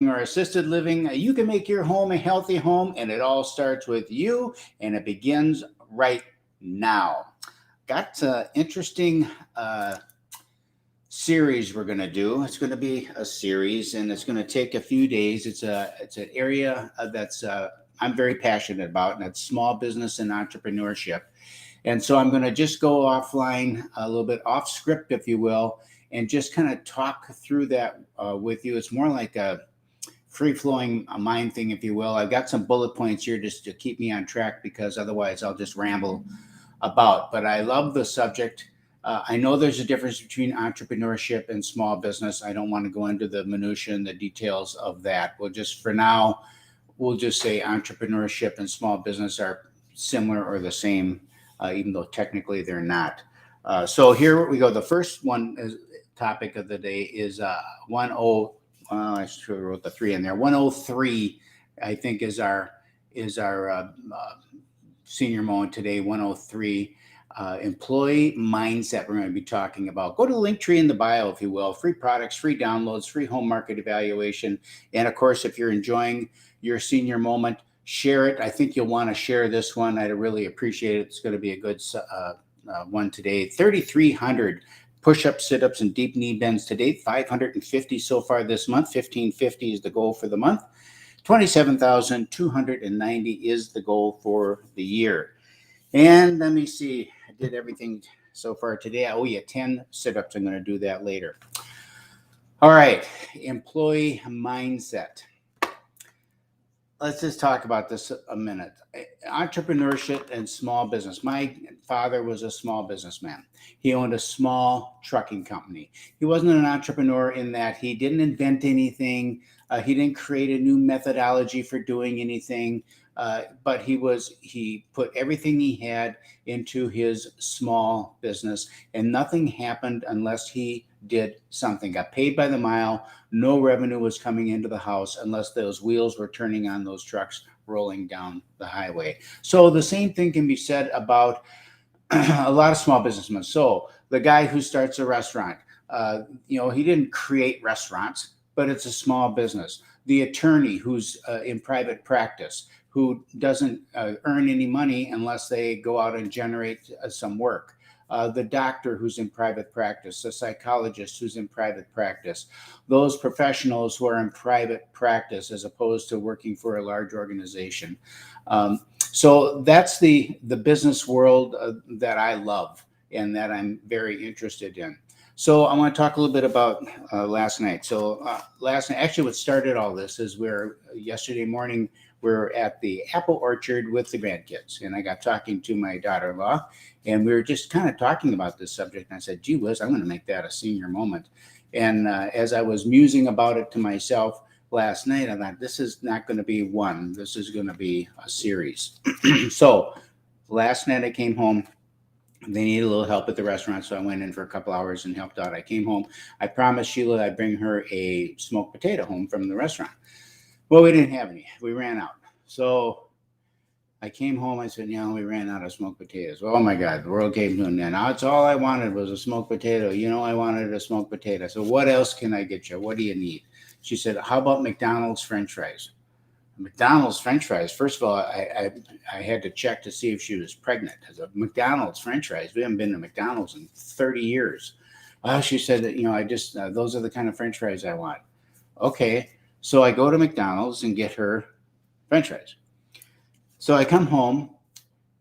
or assisted living, you can make your home a healthy home, and it all starts with you, and it begins right now. Got interesting series we're going to do. It's going to be a series, and it's going to take a few days. It's an area that's I'm very passionate about, and that's small business and entrepreneurship. And so I'm going to just go offline, a little bit off script, if you will, and just kind of talk through that with you. It's more like a free flowing mind thing, if you will. I've got some bullet points here just to keep me on track because otherwise I'll just ramble about. But I love the subject. I know there's a difference between entrepreneurship and small business. I don't want to go into the minutia and the details of that. We'll just, for now, we'll just say entrepreneurship and small business are similar or the same, even though technically they're not. So here we go. The first one is topic of the day is 10. I should have wrote the three in there. 103, I think, is our senior moment today. 103. Employee mindset we're going to be talking about. Go to the link tree in the bio, if you will. Free products, free downloads, free home market evaluation. And of course, if you're enjoying your senior moment, share it. I think you'll want to share this one. I'd really appreciate it. It's going to be a good one today. 3,300 push-ups, sit-ups, and deep knee bends to date. 550 so far this month. 1,550 is the goal for the month. 27,290 is the goal for the year. And let me see. I did everything so far today. I owe you 10 sit-ups. I'm going to do that later. All right. Employee mindset. Let's just talk about this a minute. Entrepreneurship and small business. My father was a small businessman. He owned a small trucking company. He wasn't an entrepreneur in that he didn't invent anything. He didn't create a new methodology for doing anything. But he put everything he had into his small business, and nothing happened unless he did something. Got paid by the mile. No revenue was coming into the house unless those wheels were turning on those trucks rolling down the highway. So the same thing can be said about a lot of small businessmen. So the guy who starts a restaurant, he didn't create restaurants, but it's a small business. The attorney who's in private practice, who doesn't earn any money unless they go out and generate some work. The doctor who's in private practice, the psychologist who's in private practice, those professionals who are in private practice as opposed to working for a large organization. So that's the business world that I love and that I'm very interested in. So I want to talk a little bit about last night. So last night, actually what started all this is yesterday morning, we're at the apple orchard with the grandkids. And I got talking to my daughter-in-law, and we were just kind of talking about this subject. And I said, gee whiz, I'm going to make that a senior moment. And as I was musing about it to myself last night, I thought, this is not going to be one. This is going to be a series. So last night I came home. They needed a little help at the restaurant, so I went in for a couple hours and helped out. I came home. I promised Sheila I'd bring her a smoked potato home from the restaurant. Well, we didn't have any. We ran out. So I came home. I said, we ran out of smoked potatoes. Oh, my God. The world came to an end. That's all I wanted was a smoked potato. I wanted a smoked potato. So what else can I get you? What do you need? She said, how about McDonald's French fries? McDonald's French fries. First of all, I had to check to see if she was pregnant. I said, McDonald's French fries. We haven't been to McDonald's in 30 years. She said that, I just, those are the kind of French fries I want. Okay. So I go to McDonald's and get her French fries. So I come home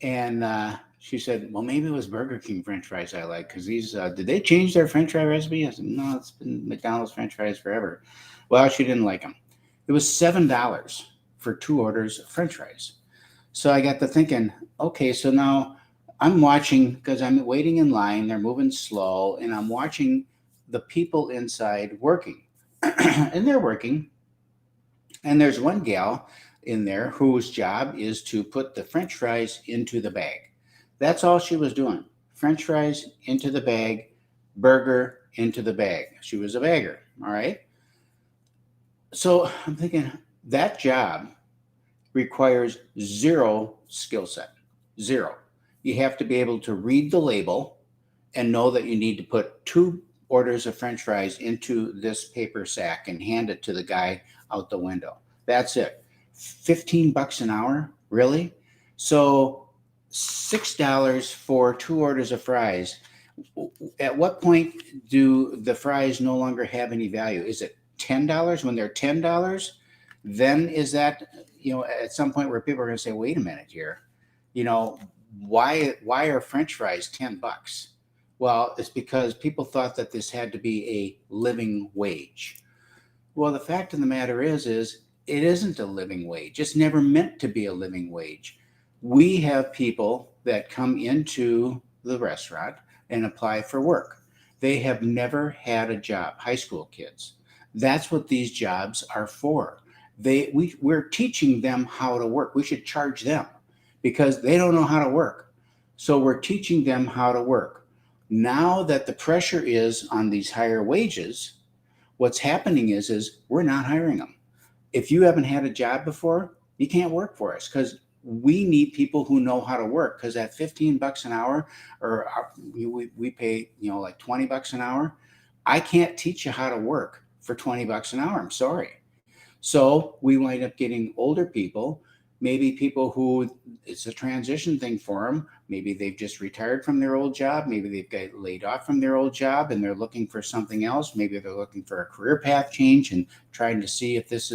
and she said, well, maybe it was Burger King French fries I like because these, did they change their French fry recipe? I said, no, it's been McDonald's French fries forever. Well, she didn't like them. It was $7 for 2 orders of French fries. So I got to thinking, okay, so now I'm watching because I'm waiting in line. They're moving slow, and I'm watching the people inside working. And they're working. And there's one gal in there whose job is to put the French fries into the bag. That's all she was doing. French fries into the bag, burger into the bag. She was a bagger, all right? So I'm thinking that job requires zero skill set, zero. You have to be able to read the label and know that you need to put 2 orders of French fries into this paper sack and hand it to the guy out the window. That's it. $15 an hour, really? So $6 for 2 orders of fries. At what point do the fries no longer have any value? Is it $10 when they're $10? Then is that, at some point where people are going to say, wait a minute here, you know, why are French fries $10? Well, it's because people thought that this had to be a living wage. Well, the fact of the matter is it isn't a living wage. It's never meant to be a living wage. We have people that come into the restaurant and apply for work. They have never had a job, high school kids. That's what these jobs are for. We're teaching them how to work. We should charge them because they don't know how to work. So we're teaching them how to work. Now that the pressure is on these higher wages, what's happening is we're not hiring them. If you haven't had a job before, you can't work for us because we need people who know how to work. Because at $15 an hour, or we pay like $20 an hour, I can't teach you how to work for $20 an hour. I'm sorry. So we wind up getting older people, maybe people who it's a transition thing for them. Maybe they've just retired from their old job. Maybe they've got laid off from their old job and they're looking for something else. Maybe they're looking for a career path change and trying to see if this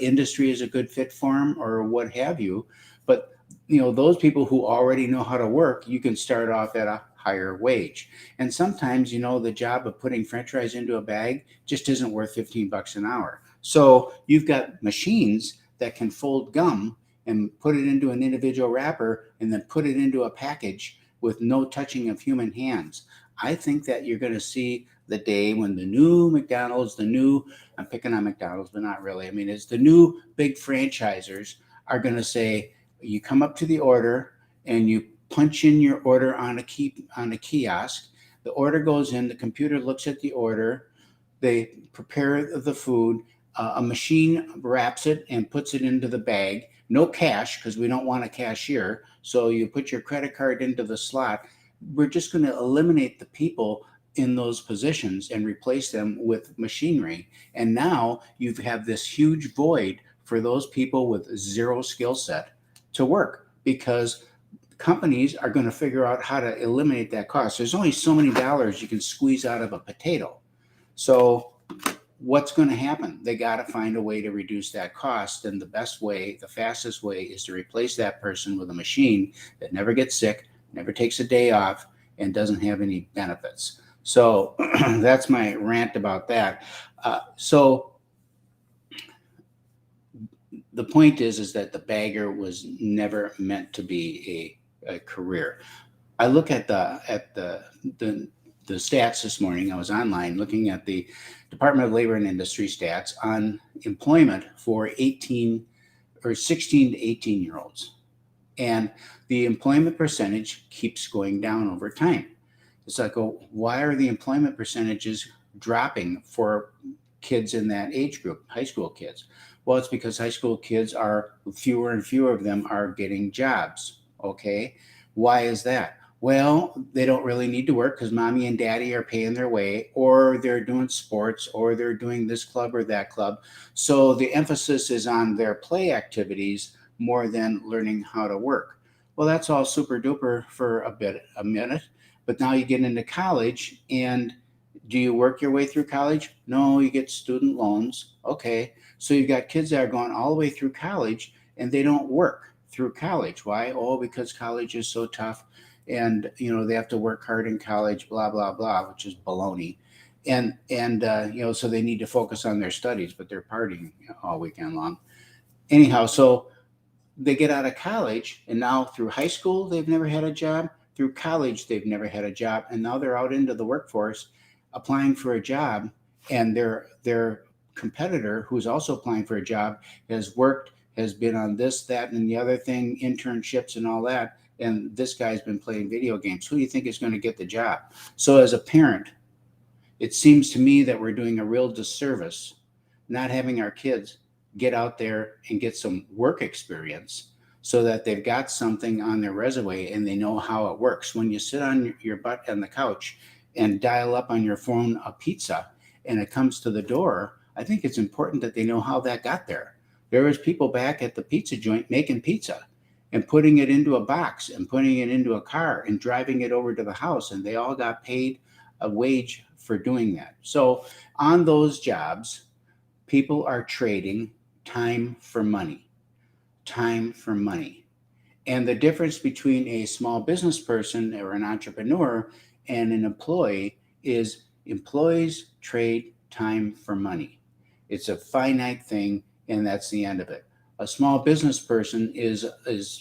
industry is a good fit for them or what have you. But those people who already know how to work, you can start off at a higher wage. And sometimes, the job of putting French fries into a bag just isn't worth $15 an hour. So you've got machines that can fold gum and put it into an individual wrapper and then put it into a package with no touching of human hands. I think that you're going to see the day when the new McDonald's, I'm picking on McDonald's, but not really. I mean, it's the new big franchisers are going to say, you come up to the order and you punch in your order on a kiosk. The order goes in, the computer looks at the order, they prepare the food, a machine wraps it and puts it into the bag. No cash, because we don't want a cashier. So you put your credit card into the slot. We're just going to eliminate the people in those positions and replace them with machinery. And now you have this huge void for those people with zero skill set to work, because companies are going to figure out how to eliminate that cost. There's only so many dollars you can squeeze out of a potato. So what's going to happen? They got to find a way to reduce that cost. And the best way, the fastest way, is to replace that person with a machine that never gets sick, never takes a day off, and doesn't have any benefits. So that's my rant about that. So the point is that the bagger was never meant to be a career. I look at the stats this morning. I was online looking at the Department of Labor and Industry stats on employment for 16 to 18-year-olds. And the employment percentage keeps going down over time. It's like, why are the employment percentages dropping for kids in that age group, high school kids? Well, it's because high school kids fewer and fewer of them are getting jobs. Okay. Why is that? Well, they don't really need to work because mommy and daddy are paying their way, or they're doing sports, or they're doing this club or that club. So the emphasis is on their play activities more than learning how to work. Well, that's all super duper for a minute, but now you get into college, and do you work your way through college? No, you get student loans. Okay. So you've got kids that are going all the way through college and they don't work through college. Why? Oh, because college is so tough. And, they have to work hard in college, blah, blah, blah, which is baloney. And so they need to focus on their studies, but they're partying all weekend long. Anyhow, so they get out of college, and now through high school, they've never had a job. Through college, they've never had a job. And now they're out into the workforce applying for a job, and their competitor, who's also applying for a job, has been on this, that, and the other thing, internships and all that. And this guy's been playing video games. Who do you think is going to get the job? So as a parent, it seems to me that we're doing a real disservice not having our kids get out there and get some work experience so that they've got something on their resume and they know how it works. When you sit on your butt on the couch and dial up on your phone a pizza and it comes to the door, I think it's important that they know how that got there. There was people back at the pizza joint making pizza and putting it into a box and putting it into a car and driving it over to the house, and they all got paid a wage for doing that. So on those jobs, people are trading time for money. Time for money. And the difference between a small business person or an entrepreneur and an employee is employees trade time for money. It's a finite thing, and that's the end of it. A small business person is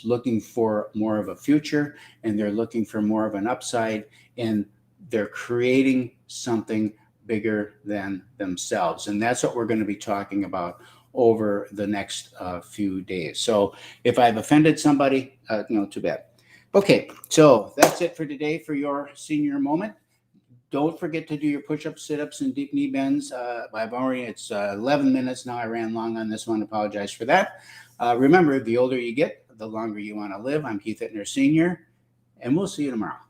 looking for more of a future, and they're looking for more of an upside, and they're creating something bigger than themselves. And that's what we're going to be talking about over the next few days. So if I've offended somebody, too bad. Okay, so that's it for today for your senior moment. Don't forget to do your push-ups, sit-ups, and deep knee bends. It's 11 minutes now. I ran long on this one. Apologize for that. Remember, the older you get, the longer you want to live. I'm Hittner Senior, and we'll see you tomorrow.